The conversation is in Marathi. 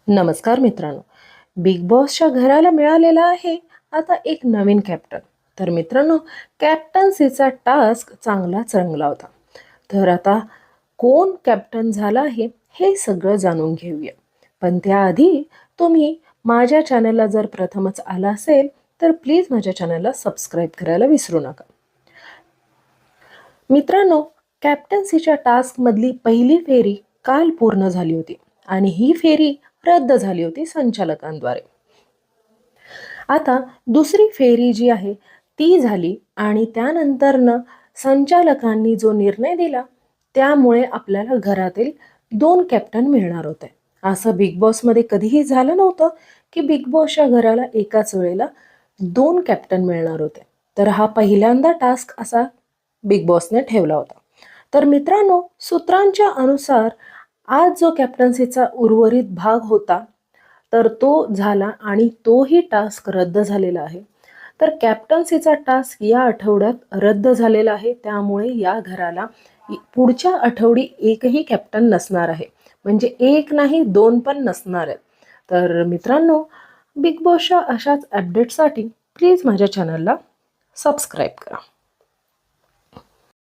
नमस्कार मित्रांनो. बिग बॉसच्या घराला मिळालेला आहे आता एक नवीन कॅप्टन. तर मित्रांनो, कॅप्टन्सीचा टास्क चांगलाच रंगला होता. तर आता कोण कॅप्टन झाला आहे हे सगळं जाणून घेऊया. पण त्याआधी तुम्ही माझ्या चॅनलला जर प्रथमच आला असेल तर प्लीज माझ्या चॅनलला सबस्क्राईब करायला विसरू नका. मित्रांनो, कॅप्टन्सीच्या टास्कमधली पहिली फेरी काल पूर्ण झाली होती आणि ही फेरी रद्द झाली होती संचालकांद्वारे. आता दुसरी फेरी जी आहे ती झाली आणि त्यानंतरनं संचालकांनी जो निर्णय दिला त्यामुळे आपल्याला घरातील 2 कॅप्टन मिळणार होते. असं बिग बॉसमध्ये कधीही झालं नव्हतं की बिग बॉसच्या घराला एकाच वेळेला 2 कॅप्टन मिळणार होते. तर हा पहिल्यांदा टास्क असा बिग बॉसने ठेवला होता. तर मित्रांनो, सूत्रांच्या अनुसार आज जो कॅप्टन्सीचा उर्वरित भाग होता तर तो झाला आणि तोही टास्क रद्द झालेला आहे. तर कॅप्टन्सीचा टास्क या आठवड्यात रद्द झालेला आहे. त्यामुळे या घराला पुढच्या आठवडी एकही कॅप्टन नसणार आहे. म्हणजे एक नाही 2 पण नसणार आहेत. तर मित्रांनो, बिग बॉसच्या अशाच अपडेटसाठी प्लीज माझ्या चॅनलला सबस्क्राईब करा.